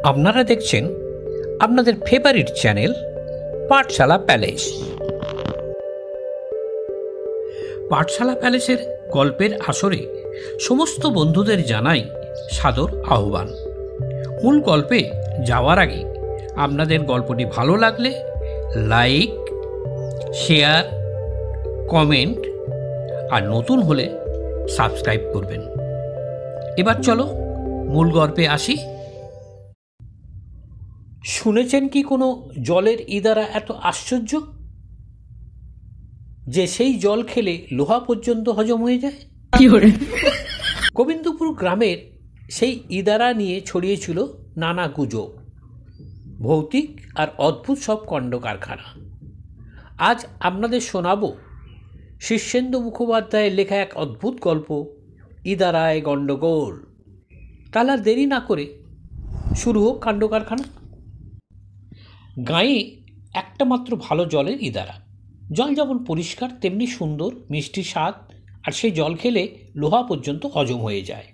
আপনারা দেখছেন আপনাদের ফেভারিট চ্যানেল পাঠশালা প্যালেস। পাঠশালা প্যালেসের গল্পের আসরে সমস্ত বন্ধুদের জানাই সাদর আহ্বান। মূল গল্পে যাওয়ার আগে আপনাদের গল্পটি ভালো লাগলে লাইক, শেয়ার, কমেন্ট আর নতুন হলে সাবস্ক্রাইব করবেন। এবার চলো মূল গল্পে আসি। শুনেছেন কি কোনো জলের ইদারা এত আশ্চর্য যে সেই জল খেলে লোহা পর্যন্ত হজম হয়ে যায়? গোবিন্দপুর গ্রামের সেই ইদারা নিয়ে ছড়িয়েছিল নানা গুজব, ভৌতিক আর অদ্ভুত সব কাণ্ড কারখানা। আজ আপনাদের শোনাবো শীর্ষেন্দু মুখোপাধ্যায়ের লেখা এক অদ্ভুত গল্প, ইদারায় গণ্ডগোল। তাহলে আর দেরি না করে শুরু হোক কাণ্ড কারখানা। গাঁয়ে একটা মাত্র ভালো জলের ইদারা। জল যেমন পরিষ্কার তেমনি সুন্দর, মিষ্টি স্বাদ, আর সেই জল খেলে লোহা পর্যন্ত হজম হয়ে যায়।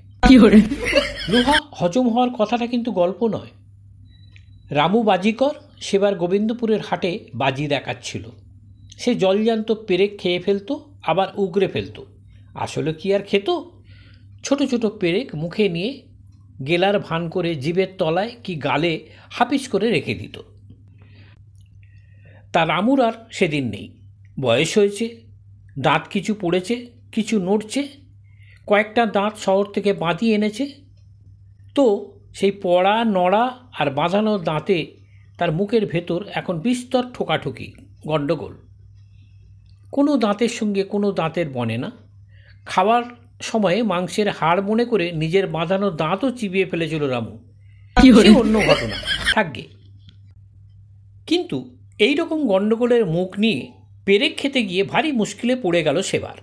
লোহা হজম হওয়ার কথাটা কিন্তু গল্প নয়। রামু বাজিকর সেবার গোবিন্দপুরের হাটে বাজি দেখাচ্ছিল। সে জলজান্ত পেরেক খেয়ে ফেলতো, আবার উগরে ফেলতো। আসলে কি আর খেত? ছোট ছোট পেরেক মুখে নিয়ে গেলার ভান করে জিভের তলায় কি গালে হাপিস করে রেখে দিত। তা রামুর আর সেদিন নেই। বয়স হয়েছে, দাঁত কিছু পড়েছে, কিছু নড়ছে। কয়েকটা দাঁত শহর থেকে বাঁধিয়ে এনেছে। তো সেই পড়া, নড়া আর বাঁধানো দাঁতে তার মুখের ভেতর এখন বিস্তর ঠোকাঠুকি, গণ্ডগোল। কোনো দাঁতের সঙ্গে কোনো দাঁতের বনে না। খাওয়ার সময়ে মাংসের হাড় মনে করে নিজের বাঁধানো দাঁতও চিবিয়ে ফেলেছিল রামু। সে অন্য ঘটনা, থাকবে। কিন্তু এই রকম গণ্ডগোলের মুখ নিয়ে পেরেক খেতে গিয়ে ভারী মুশকিলে পড়ে গেল সেবার।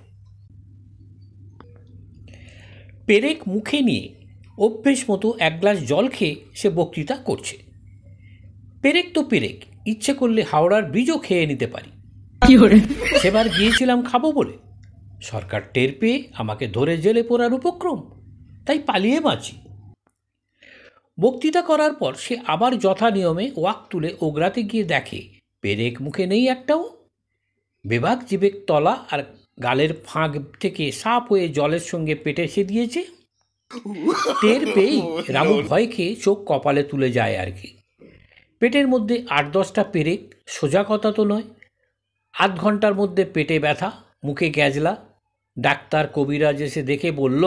পেরেক মুখে নিয়ে অভ্যেস মতো এক গ্লাস জল খেয়ে সে বক্তৃতা করছে। পেরেক তো পেরেক, ইচ্ছে করলে হাওড়ার ব্রিজও খেয়ে নিতে পারি। সেবার গিয়েছিলাম খাবো বলে, সরকার টের পেয়ে আমাকে ধরে জেলে পোড়ার উপক্রম, তাই পালিয়ে বাঁচি। বক্তৃতা করার পর সে আবার যথা নিয়মে ওয়াক তুলে ওগরাতে গিয়ে দেখে পেরেক মুখে নেই একটাও। বেবাক জিভের তলা আর গালের ফাঁক থেকে সাপ হয়ে জলের সঙ্গে পেটে এসে দিয়েছে। টের পেয়েই রামু ভয় খেয়ে চোখ কপালে তুলে যায় আর কি। পেটের মধ্যে 8-10টা পেরেক, সোজা কথা তো নয়। আধ ঘন্টার মধ্যে পেটে ব্যথা, মুখে গ্যাজলা। ডাক্তার কবিরাজ এসে দেখে বলল,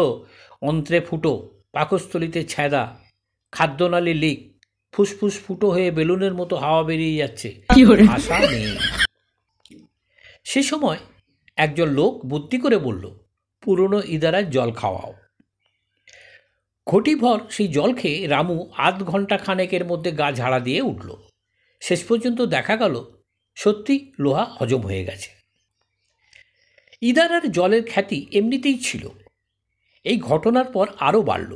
অন্ত্রে ফুটো, পাকস্থলিতে ছেঁদা, খাদ্যনালী লিক, ফুসফুস ফুটো হয়ে বেলুনের মতো হাওয়া বেরিয়ে যাচ্ছে, আশা নেই। সে সময় একজন লোক বুদ্ধি করে বলল, পুরনো ইদারার জল খাওয়াও। ঘটিভর সেই জল খেয়ে রামু আধ ঘন্টা খানেকের মধ্যে গা ঝাড়া দিয়ে উঠল। শেষ পর্যন্ত দেখা গেল সত্যি লোহা হজম হয়ে গেছে। ইদারার জলের খ্যাতি এমনিতেই ছিল, এই ঘটনার পর আরও বাড়ল।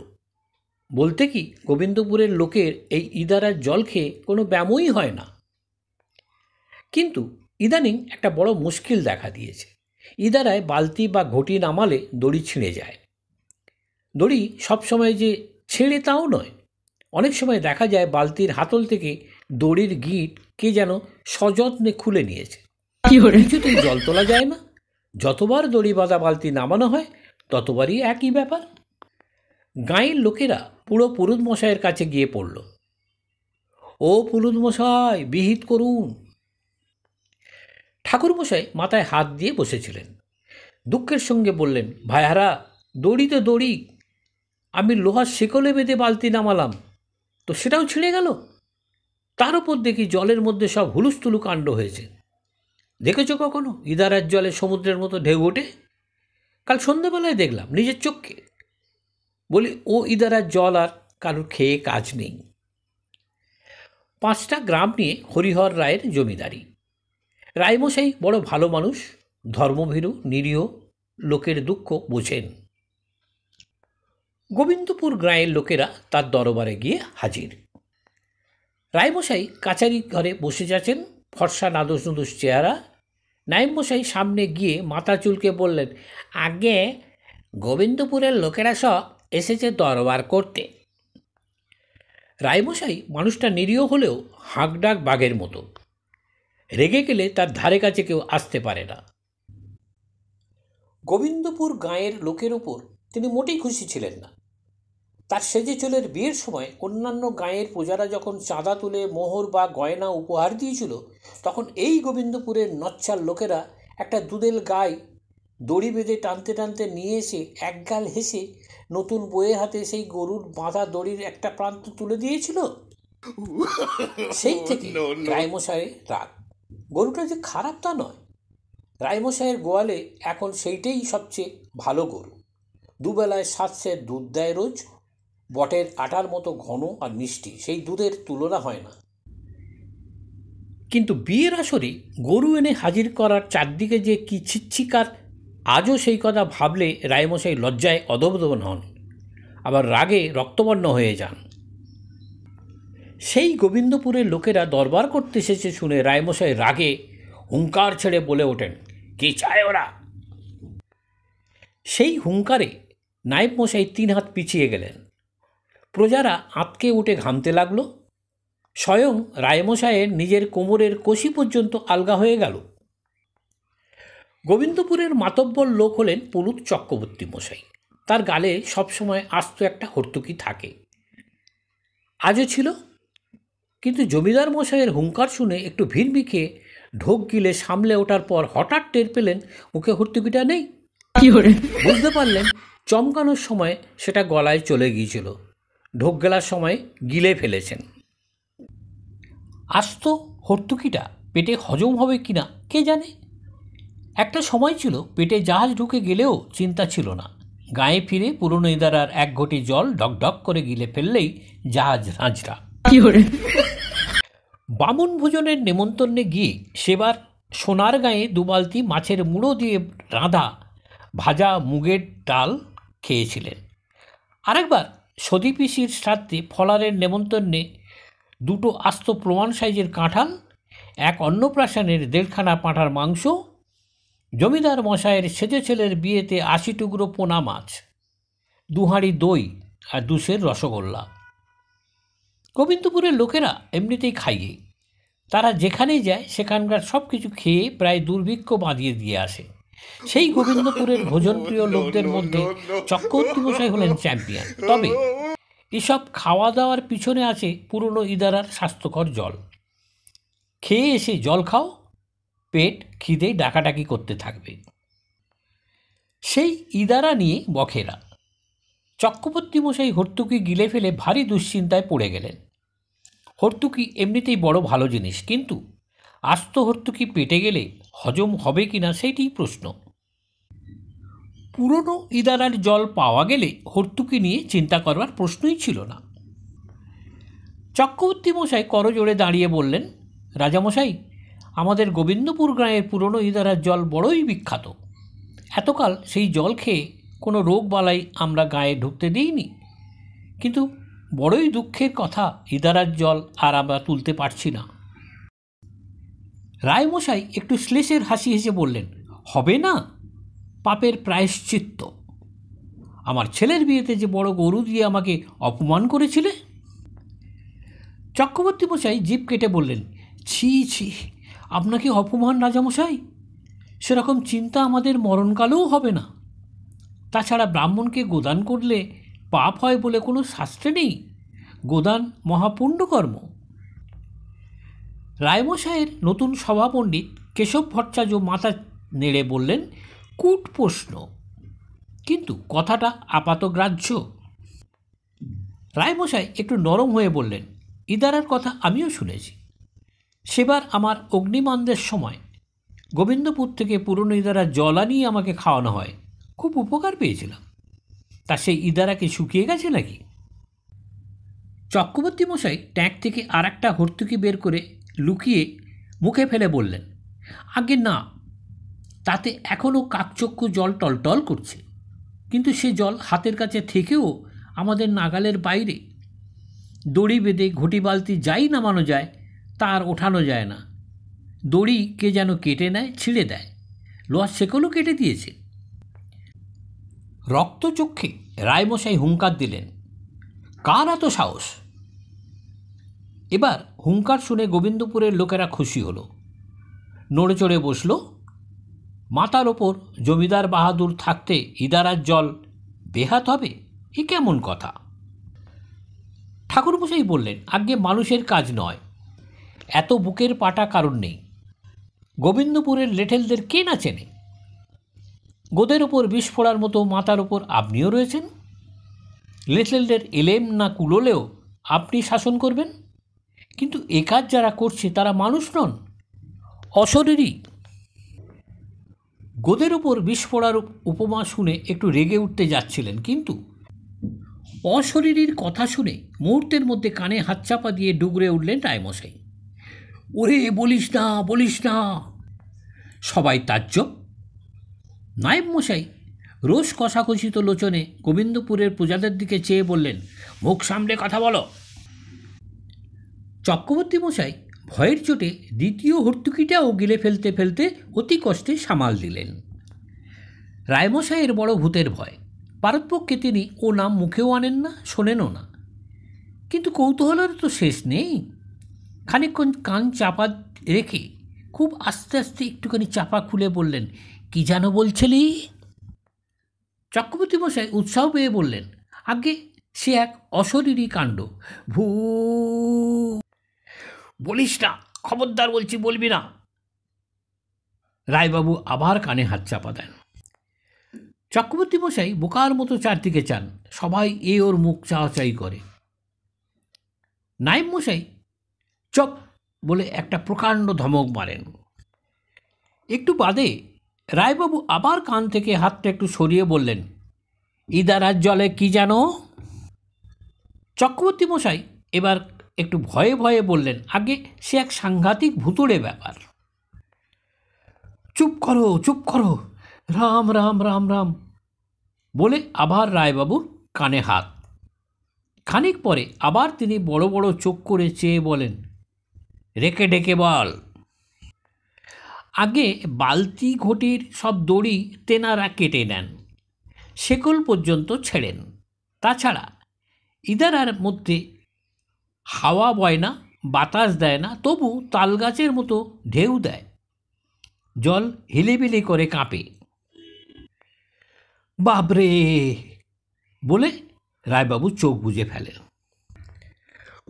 বলতে কি, গোবিন্দপুরের লোকের এই ইদারার জল খেয়ে কোনো ব্যামোই হয় না। কিন্তু ইদানিং একটা বড় মুশকিল দেখা দিয়েছে। ইদারায় বালতি বা ঘটি নামালে দড়ি ছিঁড়ে যায়। দড়ি সবসময় যে ছেড়ে তাও নয়, অনেক সময় দেখা যায় বালতির হাতল থেকে দড়ির গিঁট কে যেন সযত্নে খুলে নিয়েছে। কিছুতেই জল তোলা যায় না। যতবার দড়ি বাঁধা বালতি নামানো হয় ততবারই একই ব্যাপার। গাঁয়ের লোকেরা পুরো পুরুত মশাইয়ের কাছে গিয়ে পড়ল, ও পুরুত মশাই, বিহিত করুন। ঠাকুরমশাই মাথায় হাত দিয়ে বসেছিলেন। দুঃখের সঙ্গে বললেন, ভাইহারা, দড়ি তো দড়ি, আমি লোহার শেকলে বেঁধে বালতি নামালাম, তো সেটাও ছিঁড়ে গেল। তার উপর দেখি জলের মধ্যে সব হুলুস্থুলু কাণ্ড হয়েছে। দেখেছ কখনো ইদারার জলে সমুদ্রের মতো ঢেউ ওঠে? কাল সন্ধ্যেবেলায় দেখলাম নিজের চোখে। বলি, ও ইদারার জল আর কারোর খেয়ে কাজ নেই। 5টা গ্রাম নিয়ে হরিহর রায়ের জমিদারি। রায়মশাই বড় ভালো মানুষ, ধর্মভীরু, নিরীহ, লোকের দুঃখ বোঝেন। গোবিন্দপুর গ্রামের লোকেরা তার দরবারে গিয়ে হাজির। রায়মশাই কাচারি ঘরে বসে যাচ্ছেন, ফর্সা নাদুস নুদুস চেহারা। নায়েবমশাই সামনে গিয়ে মাথা চুলকে বললেন, আগে গোবিন্দপুরের লোকেরা সব এসেছে দরবার করতে। রায়মশাই মানুষটা নিরীহ হলেও হাঁকডাক বাঘের মতো। রেগে গেলে তার ধারে কাছে কেউ আসতে পারে না। গোবিন্দপুর গাঁয়ের লোকের ওপর তিনি মোটেই খুশি ছিলেন না। তার সেজে চলের বিয়ের সময় অন্যান্য গাঁয়ের প্রজারা যখন চাঁদা তুলে মোহর বা গয়না উপহার দিয়েছিল, তখন এই গোবিন্দপুরের নচ্ছার লোকেরা একটা দুদেল গায়ে দড়ি বেঁধে টানতে টানতে নিয়ে এসে একগাল হেসে নতুন বইয়ের হাতে সেই গরুর বাঁধা দড়ির একটা প্রান্ত তুলে দিয়েছিল। সেই থেকে রায়মশাইয়ের রাগ। গরুটা যে খারাপ তা নয়, রায়মশাইয়ের গোয়ালে এখন সেইটাই সবচেয়ে ভালো গরু। দুবেলায় 7 সের দুধ দেয় রোজ, বটের আটার মতো ঘন আর মিষ্টি, সেই দুধের তুলনা হয় না। কিন্তু বিয়ের আসরে গরু এনে হাজির করার চারদিকে যে কি ছিচ্ছিকার, আজও সেই কথা ভাবলে রায়মশাই লজ্জায় অদবদন হন, আবার রাগে রক্তবর্ণ হয়ে যান। সেই গোবিন্দপুরের লোকেরা দরবার করতে এসেছে শুনে রায়মশাই রাগে হুঙ্কার ছেড়ে বলে ওঠেন, কি চায় ওরা? সেই হুঙ্কারে নায়েব মশাই 3 হাত পিছিয়ে গেলেন। প্রজারা আঁতকে উঠে ঘামতে লাগলো। স্বয়ং রায়মশাইয়ের নিজের কোমরের কষি পর্যন্ত আলগা হয়ে গেল। গোবিন্দপুরের মাতব্বর লোক হলেন পুলুত চক্রবর্তী মশাই। তার গালে সবসময় আস্ত একটা হর্তুকি থাকে, আজও ছিল। কিন্তু জমিদার মশাইয়ের হুঙ্কার শুনে একটু ভিড়মি খেয়ে ঢোক গিলে সামলে ওঠার পর হঠাৎ টের পেলেন মুখে হর্তুকিটা নেই। বুঝতে পারলেন চমকানোর সময় সেটা গলায় চলে গিয়েছিল, ঢোক গেলার সময় গিলে ফেলেছেন। আস্ত হর্তুকিটা পেটে হজম হবে কিনা কে জানে। একটা সময় ছিল পেটে জাহাজ ঢুকে গেলেও চিন্তা ছিল না। গায়ে ফিরে পুরনো ইদারার 1 ঘটি জল ডকডক করে গিলে ফেললেই জাহাজ রাঁঝরা। বামুন ভোজনের নেমন্তন্নে গিয়ে সেবার সোনার গায়ে 2 বালতি মাছের মুড়ো দিয়ে রাঁধা ভাজা মুগের ডাল খেয়েছিলেন। আরেকবার সতী পিসির শ্রাদ্ধে ফলারের নেমন্তন্নে 2টো আস্ত প্রমাণ সাইজের কাঁঠাল, 1 অন্নপ্রাশনের 1.5খানা পাঁঠার মাংস, জমিদার মশাইয়ের সেজে ছেলের বিয়েতে 80 টুকরো পোনা মাছ, 2 হাঁড়ি দই আর 2 সের রসগোল্লা। গোবিন্দপুরের লোকেরা এমনিতেই খাইয়ে, তারা যেখানেই যায় সেখানকার সব কিছু খেয়ে প্রায় দুর্ভিক্ষ বাঁধিয়ে দিয়ে আসে। সেই গোবিন্দপুরের ভোজনপ্রিয় লোকদের মধ্যে চক্রবর্তী মশাই হলেন চ্যাম্পিয়ন। তবে এসব খাওয়া দাওয়ার পিছনে আছে পুরনো ইদারার স্বাস্থ্যকর জল। খেয়ে এসে জল খাও, পেট খিদে ডাকাডাকি করতে থাকবে। সেই ইদারা নিয়ে বখেরা। চক্রবর্তী মশাই হর্তুকি গিলে ফেলে ভারী দুশ্চিন্তায় পড়ে গেলেন। হর্তুকি এমনিতেই বড় ভালো জিনিস, কিন্তু আস্ত হর্তুকি পেটে গেলে হজম হবে কিনা সেইটিই প্রশ্ন। পুরনো ইদারার জল পাওয়া গেলে হর্তুকি নিয়ে চিন্তা করবার প্রশ্নই ছিল না। চক্রবর্তী মশাই করজোড়ে দাঁড়িয়ে বললেন, রাজামশাই, আমাদের গোবিন্দপুর গ্রামের পুরনো ইদারার জল বড়ই বিখ্যাত। এতকাল সেই জল খেয়ে কোনো রোগ বালাই আমরা গায়ে ঢুকতে দিইনি, কিন্তু বড়ই দুঃখের কথা, ইদারার জল আর আমরা তুলতে পারছি না। রায়মশাই একটু শ্লেষের হাসি হেসে বললেন, হবে না, পাপের প্রায়শ্চিত্ত। আমার ছেলের বিয়েতে যে বড় গরু দিয়ে আমাকে অপমান করেছিলে। চক্রবর্তী মশাই জিভ কেটে বললেন, ছি ছি, আপনাকে অপমান রাজামশাই? সেরকম চিন্তা আমাদের মরণকালেও হবে না। তাছাড়া ব্রাহ্মণকে গোদান করলে পাপ হয় বলে কোনো শাস্ত্রে নেই। গোদান মহাপুণ্যকর্ম। রায়মশাইয়ের নতুন সভাপণ্ডিত কেশব ভট্টাচার্য মাথা নেড়ে বললেন, কূট প্রশ্ন, কিন্তু কথাটা আপাতগ্রাহ্য। রায়মশাই একটু নরম হয়ে বললেন, ইদারার কথা আমিও শুনেছি। সেবার আমার অগ্নিমান্দের সময় গোবিন্দপুর থেকে পুরনো ইদারার জল আনিয়ে আমাকে খাওয়ানো হয়, খুব উপকার পেয়েছিলাম। তা সেই ইদারা কি শুকিয়ে গেছে নাকি? চক্রবর্তী মশাই ট্যাঙ্ক থেকে আর একটা হর্তুকি বের করে লুকিয়ে মুখে ফেলে বললেন, আগে না, তাতে এখনও কাকচক্ষু জল টলটল করছে, কিন্তু সে জল হাতের কাছে থেকেও আমাদের নাগালের বাইরে। দড়ি বেঁধে ঘটি বালতি যাই নামানো যায় তা আর ওঠানো যায় না। দড়ি কে যেন কেটে নেয়, ছিঁড়ে দেয়, লোহার শেকলও কেটে দিয়েছে। রক্তচক্ষে রায়মশাই হুঙ্কার দিলেন, কার এত সাহস? এবার হুঙ্কার শুনে গোবিন্দপুরের লোকেরা খুশি হলো, নড়ে চড়ে বসল। মাথার ওপর জমিদার বাহাদুর থাকতে ইদারার জল বেহাত হবে, এ কেমন কথা? ঠাকুরমশাই বললেন, আজ্ঞে মানুষের কাজ নয়, এত বুকের পাটা কারণ নেই। গোবিন্দপুরের লেঠেলদের কে না চেনে? গোদের ওপর বিষ ফোড়ার মতো মাথার ওপর আপনিও রয়েছেন। লেঠেলদের এলেম না কুলোলেও আপনি শাসন করবেন, কিন্তু এ কাজ যারা করছে তারা মানুষ নন, অশরীরী। গোদের ওপর বিষ ফোড়ার উপমা শুনে একটু রেগে উঠতে যাচ্ছিলেন, কিন্তু অশরীরীর কথা শুনে মুহূর্তের মধ্যে কানে হাত চাপা দিয়ে ডুগরে উঠলেন রায়মশাই। ওরে বলিস না, বলিস না! সবাই তাজ্জব। নায়েব মশাই রোষ কষাকষিত লোচনে গোবিন্দপুরের প্রজাদের দিকে চেয়ে বললেন, মুখ সামলে কথা বলো। চক্রবর্তী মশাই ভয়ের চোটে দ্বিতীয় হর্তুকিটাও গিলে ফেলতে ফেলতে অতি কষ্টে সামাল দিলেন। রায়মশাইয়ের বড় ভূতের ভয়, পারতপক্ষে তিনি ও নাম মুখেও আনেন না, শোনেনও না, কিন্তু কৌতূহলের তো শেষ নেই। খানিকক্ষণ কান চাপা রেখে খুব আস্তে আস্তে একটুখানি চাপা খুলে বললেন, কি যেন বলছিলি? চক্রবর্তী মশাই উৎসাহ পেয়ে বললেন, আগে সে এক অশরীরী কাণ্ড। ভূ বলিস না, খবরদার বলছি, বলবি না। রায়বাবু আবার কানে হাত চাপা দেন। চক্রবর্তী মশাই বোকার মতো চারদিকে চান, সবাই ওর মুখ চাওয়াচাই করে। নায়েব মশাই চপ বলে একটা প্রকাণ্ড ধমক মারেন। একটু বাদে রায়বাবু আবার কান থেকে হাতটা একটু সরিয়ে বললেন, ইদারার জলে কি জানো? চক্রবর্তী মশাই এবার একটু ভয়ে ভয়ে বললেন, আগে সে এক সাংঘাতিক ভুতুড়ে ব্যাপার। চুপ করো, চুপ করো, রাম রাম রাম রাম বলে আবার রায়বাবুর কানে হাত। খানিক পরে আবার তিনি বড় বড় চোখ করে চেয়ে বলেন, রেখে ডেকে বল। আগে বালতি ঘটির সব দড়ি তেনারা কেটে নেন, শেকল পর্যন্ত ছেড়েন। তাছাড়া ইদারার মধ্যে হাওয়া বয় না, বাতাস দেয় না, তবু তালগাছের মতো ঢেউ দেয়, জল হিলিবিলি করে কাঁপে। বাবরে বলে রায়বাবু চোখ বুজে ফেলেন।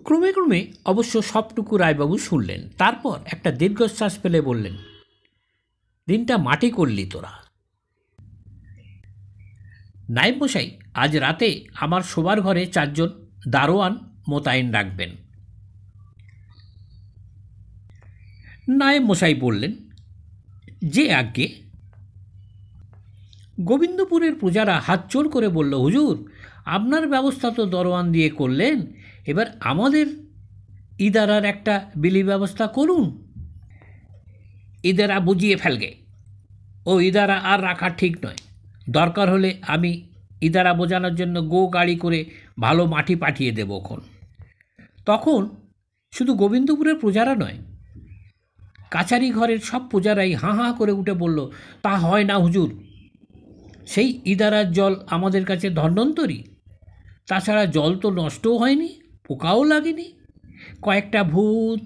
ক্রমে ক্রমে অবশ্য সবটুকু রায়বাবু শুনলেন। তারপর একটা দীর্ঘশ্বাস ফেলে বললেন, দিনটা মাটি করলি তোরা। নায়েব মশাই আজ রাতে আমার শোবার ঘরে 4 জন দারোয়ান মোতায়েন রাখবেন। নায়েব মশাই বললেন, যে আজ্ঞে। গোবিন্দপুরের প্রজারা হাত জোড় করে বলল, হুজুর আপনার ব্যবস্থা তো দরওয়ান দিয়ে করলেন, এবার আমাদের ইদারার একটা বিলি ব্যবস্থা করুন। ইদারা বুঝিয়ে ফেলগে, ও ইদারা আর রাখা ঠিক নয়। দরকার হলে আমি ইদারা বোঝানোর জন্য গাড়ি করে ভালো মাটি পাঠিয়ে দেব। তখন শুধু গোবিন্দপুরের প্রজারা নয়, কাছারি ঘরের সব প্রজারাই হাঁ হাঁ করে উঠে বলল, তা হয় না হুজুর, সেই ইদারার জল আমাদের কাছে ধন্বন্তরী। তাছাড়া জল তো নষ্টও হয়নি, পোকাও লাগেনি, কয়েকটা ভূত।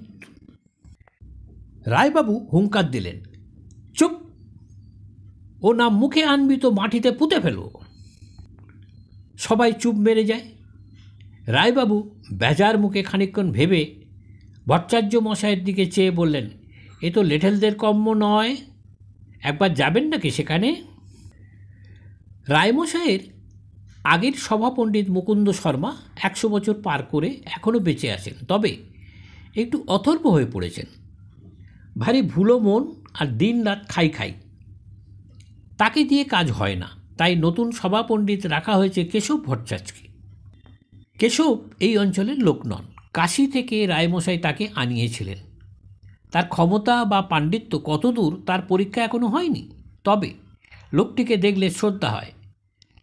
রায়বাবু হুঙ্কার দিলেন, চুপ, ও নাম মুখে আনবি তো মাটিতে পুঁতে ফেলব। সবাই চুপ মেরে যায়। রায়বাবু বেজার মুখে খানিকক্ষণ ভেবে ভট্টাচার্য মশাইয়ের দিকে চেয়ে বললেন, এ তো লেঠেলদের কম্য নয়, একবার যাবেন নাকি সেখানে? রায়মশাইয়ের আগের সভাপণ্ডিত মুকুন্দ শর্মা 100 বছর পার করে এখনও বেঁচে আছেন, তবে একটু অথর্ব হয়ে পড়েছেন, ভারী ভুলো মন আর দিন রাত খাই খাই, তাকে দিয়ে কাজ হয় না। তাই নতুন সভাপণ্ডিত রাখা হয়েছে কেশব ভট্টাচার্যকে। কেশব এই অঞ্চলের লোক নন, কাশী থেকে রায়মশাই তাকে আনিয়েছিলেন। তার ক্ষমতা বা পাণ্ডিত্য কতদূর তার পরীক্ষা এখনো হয়নি, তবে লোকটিকে দেখলে শ্রদ্ধা হয়।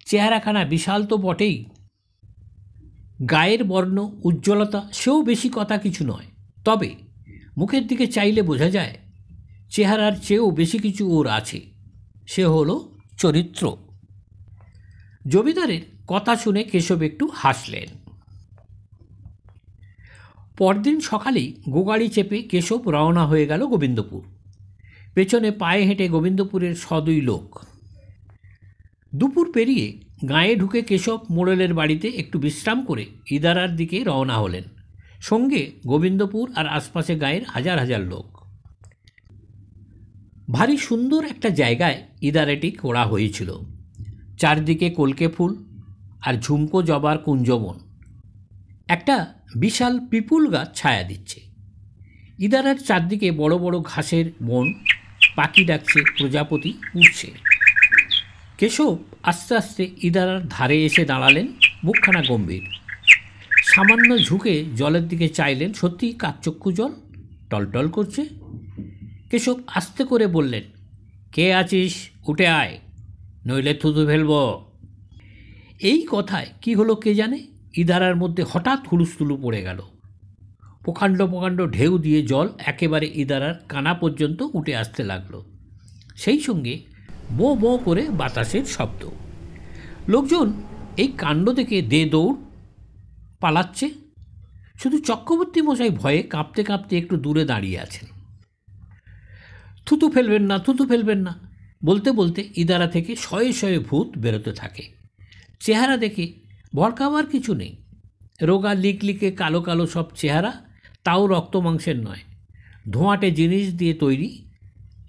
চেহারাখানা বিশাল তো বটেই, গায়ের বর্ণ উজ্জ্বলতা সেও বেশি কথা কিছু নয়, তবে মুখের দিকে চাইলে বোঝা যায় চেহারার চেয়েও বেশি কিছু ওর আছে, সে হলো চরিত্র। জমিদারের কথা শুনে কেশব একটু হাসলেন। পরদিন সকালেই গোগাড়ি চেপে কেশব রওনা হয়ে গেল গোবিন্দপুর। পেছনে পায়ে হেঁটে গোবিন্দপুরের 100-2 লোক। দুপুর পেরিয়ে গাঁয়ে ঢুকে কেশব মোড়লের বাড়িতে একটু বিশ্রাম করে ইদারার দিকে রওনা হলেন। সঙ্গে গোবিন্দপুর আর আশপাশে গাঁয়ের হাজার হাজার লোক। ভারী সুন্দর একটা জায়গায় ইদারাটি করা হয়েছিল। চারদিকে কলকে ফুল আর ঝুমকো জবার কুঞ্জবন। একটা বিশাল পিপুল গাছ ছায়া দিচ্ছে। ইদারার চারদিকে বড় বড় ঘাসের বন, পাখি ডাকছে, প্রজাপতি উড়ছে। কেশব আস্তে আস্তে ইদারার ধারে এসে দাঁড়ালেন, মুখখানা গম্ভীর। সামান্য ঝুঁকে জলের দিকে চাইলেন, সত্যিই কাকচক্ষু জল, টলটল করছে। কেশব আস্তে করে বললেন, কে আছিস, উঠে আয়, নইলে থুতু ফেলব। এই কথায় কি হলো কে জানে, ইদারার মধ্যে হঠাৎ হুলুস্থুলু পড়ে গেল। প্রকাণ্ড প্রকাণ্ড ঢেউ দিয়ে জল একেবারে ইদারার কানা পর্যন্ত উঠে আসতে লাগলো। সেই সঙ্গে বো বো করে বাতাসের শব্দ। লোকজন এই কাণ্ড দেখে দে দৌড় পালাচ্ছে। শুধু চক্রবর্তী মশাই ভয়ে কাঁপতে কাঁপতে একটু দূরে দাঁড়িয়ে আছেন। থুতু ফেলবেন না, থুতু ফেলবেন না বলতে বলতে ইদারা থেকে শয়ে শয়ে ভূত বেরোতে থাকে। চেহারা দেখে ভড়কাবার কিছু নেই। রোগা লিকলিকে কালো কালো সব চেহারা, তাও রক্ত মাংসের নয়, ধোঁয়াটে জিনিস দিয়ে তৈরি।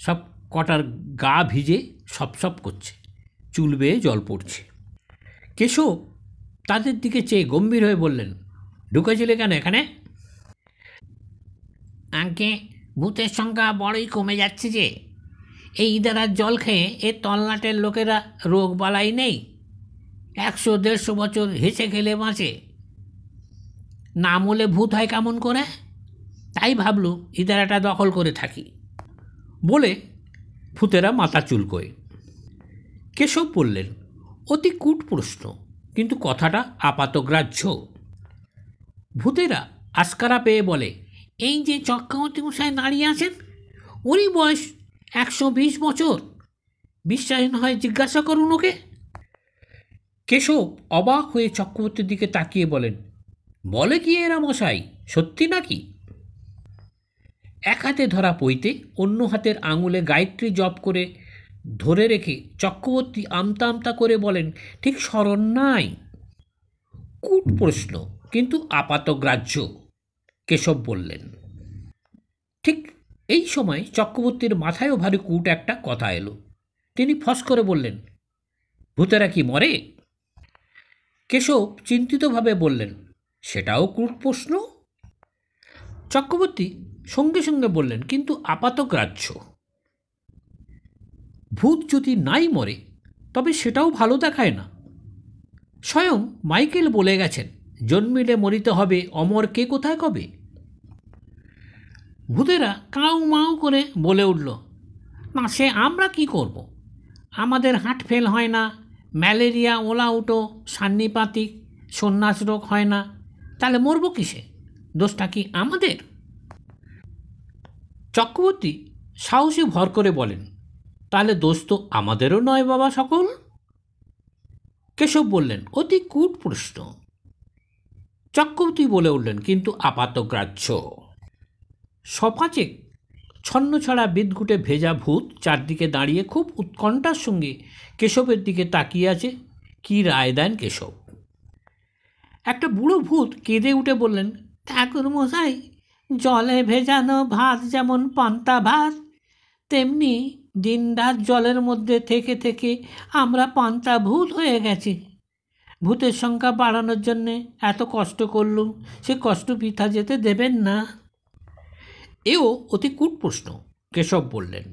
সব কটার গা ভিজে সপসপ করছে, চুল বেয়ে জল পড়ছে। কেশব তাদের দিকে চেয়ে গম্ভীর হয়ে বললেন, ঢুকেছিলে কেন এখানে? আগে ভূতের সংখ্যা বড়ই কমে যাচ্ছে যে। এই ইদারার জল খেয়ে এ তলনাটের লোকেরা রোগ বালাই নেই, 100-150 বছর হেসে খেলে বাঁচে। না মলে ভূত হয় কেমন করে? তাই ভাবলু ইদারাটা দখল করে থাকি বলে ভূতেরা মাথা চুলকোয়। কেশব বললেন, অতি কূট প্রশ্ন, কিন্তু কথাটা আপাতগ্রাহ্য। ভূতেরা আস্কারা পেয়ে বলে, এই যে চক্রবর্তী মশাই দাঁড়িয়ে আছেন, ওরই বয়স 120 বছর। বিশ্বাস না হয় জিজ্ঞাসা করুন ওকে। কেশব অবাক হয়ে চক্রবর্তীর দিকে তাকিয়ে বলেন, বলে কি এরা মশাই, সত্যি নাকি? এক হাতে ধরা পইতে অন্য হাতের আঙুলে গায়ত্রী জপ করে ধরে রেখে চক্রবর্তী আমতা আমতা করে বলেন, ঠিক স্মরণ নাই। কূট প্রশ্ন, কিন্তু আপাতগ্রাহ্য, কেশব বললেন। ঠিক এই সময় চক্রবর্তীর মাথায়ও ভারী কূট একটা কথা এলো। তিনি ফস করে বললেন, ভূতেরা কি মরে? কেশব চিন্তিতভাবে বললেন, সেটাও কূট প্রশ্ন। চক্রবর্তী সঙ্গে সঙ্গে বললেন, কিন্তু আপাতগ্রাহ্য। ভূত যদি নাই মরে তবে সেটাও ভালো দেখায় না। স্বয়ং মাইকেল বলে গেছেন, জন্মিলে মরিতে হবে, অমর কে কোথায় কবে। ভূতেরা কাউ মাউ করে বলে উঠল, না সে আমরা কি করব, আমাদের হার্ট ফেল হয় না, ম্যালেরিয়া, ওলা উটো, সান্নিপাতিক, সন্ন্যাস রোগ হয় না, তাহলে মরব কিসে? দোষটা কি আমাদের? চক্রবর্তী সাহসে ভর করে বলেন, তাহলে দোষ তো আমাদেরও নয় বাবা সকল। কেশব বললেন, অতি কূট প্রশ্ন। চক্রবর্তী বলে উঠলেন, কিন্তু আপাতগ্রাহ্য। সপাচেক ছন্নছাড়া বিদঘুটে ভেজা ভূত চারদিকে দাঁড়িয়ে খুব উৎকণ্ঠার সঙ্গে কেশবের দিকে তাকিয়ে আছে। কি রায় দেন কেশব? একটা বুড়ো ভূত কেঁদে উঠে বললেন, ঠাকুর মশাই, জলে ভেজানো ভাত যেমন পান্তা ভাত, তেমনি দিনরাত জলের মধ্যে থেকে থেকে আমরা পান্তা ভূত হয়ে গেছি। ভূতের সংখ্যা বাড়ানোর জন্যে এত কষ্ট করলুম, সে কষ্ট বৃথা যেতে দেবেন না। এও অতি কূট প্রশ্ন, কেশব বললেন।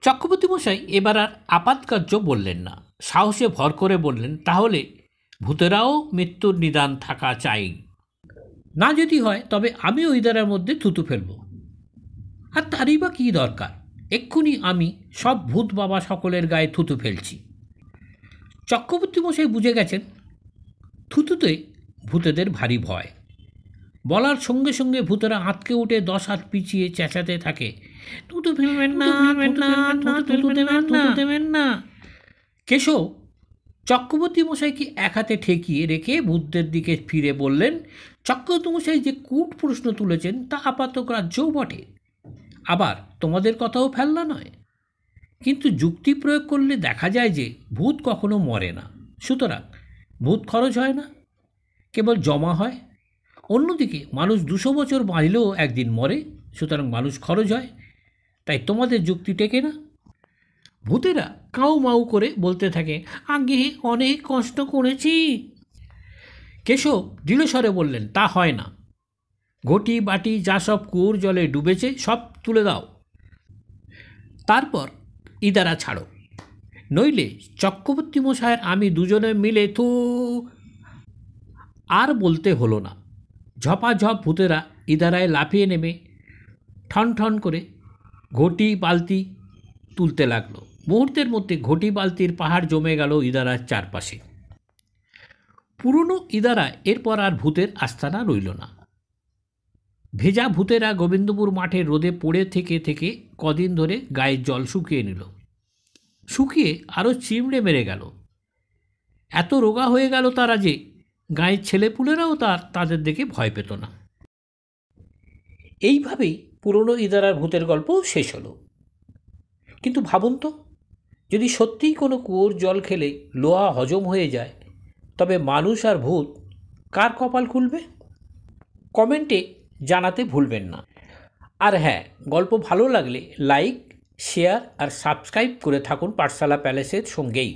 চক্রবর্তী মশাই এবার আর আপাতকার্য বললেন না, সাহসে ভর করে বললেন, তাহলে ভূতেরাও মৃত্যুর নিদান থাকা চাই। না যদি হয় তবে আমি ওই দ্বারার মধ্যে থুতু ফেলব। আর তারই বা কী দরকার, এক্ষুনি আমি সব ভূত বাবা সকলের গায়ে থুতু ফেলছি। চক্রবর্তী মশাই বুঝে গেছেন থুতুতে ভূতেদের ভারী ভয়। বলার সঙ্গে সঙ্গে ভূতেরা আঁতকে উঠে 10 হাত পিছিয়ে চেঁচাতে থাকে, থুতু ফেলবেন না, থুতু দেবেন না। কেশব চক্রবর্তী মশাইকে এক হাতে ঠেকিয়ে রেখে ভূতদের দিকে ফিরে বললেন, চক্রবর্তী মশাই যে কূট প্রশ্ন তুলেছেন তা আপাতগ্রাহ্যও বটে, আবার তোমাদের কথাও ফেলনা নয়। কিন্তু যুক্তি প্রয়োগ করলে দেখা যায় যে ভূত কখনো মরে না, সুতরাং ভূত খরচ হয় না, কেবল জমা হয়। অন্যদিকে মানুষ 200 বছর বাঁচলেও একদিন মরে, সুতরাং মানুষ খরচ হয়, তাই তোমাদের যুক্তি টেকে না। ভূতেরা কাউ মাউ করে বলতে থাকে, আগে অনেক কষ্ট করেছি। কেশব দৃঢ়স্বরে বললেন, তা হয় না। ঘটি বাটি যা সব কুয়োর জলে ডুবেছে সব তুলে দাও, তারপর ইদারা ছাড়ো, নইলে চক্রবর্তী মশায়ের আমি দুজনে মিলে থু। আর বলতে হলো না। ঝপাঝপ ভূতেরা ইদারায় লাফিয়ে নেমে ঠন ঠন করে ঘটি বালতি তুলতে লাগলো। মুহূর্তের মধ্যে ঘটি বালতির পাহাড় জমে গেল ইদারার চারপাশে। পুরনো ইদারায় এরপর আর ভূতের আস্তানা রইল না। ভেজা ভূতেরা গোবিন্দপুর মাঠে রোদে পড়ে থেকে থেকে কদিন ধরে গায়ের জল শুকিয়ে নিল। শুকিয়ে আরও চিমড়ে মেরে গেল। এত রোগা হয়ে গেল তারা যে গায়ের ছেলেপুলেরাও তাদের দেখে ভয় পেত না। এইভাবেই পুরনো ইদারার ভূতের গল্প শেষ হলো। কিন্তু ভাবুন তো, যদি সত্যিই কোনো কুয়োর জল খেলে লোহা হজম হয়ে যায়, তবে মানুষ আর ভূত কার কপাল খুলবে? কমেন্টে জানাতে ভুলবেন না। আর হ্যাঁ, গল্প ভালো লাগলে লাইক, শেয়ার আর সাবস্ক্রাইব করে থাকুন পাঠশালা প্যালেসের সঙ্গেই।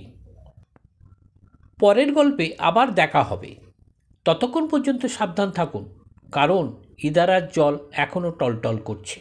পরের গল্পে আবার দেখা হবে। ততক্ষণ পর্যন্ত সাবধান থাকুন, কারণ ইদারার জল এখনও টলটল করছে।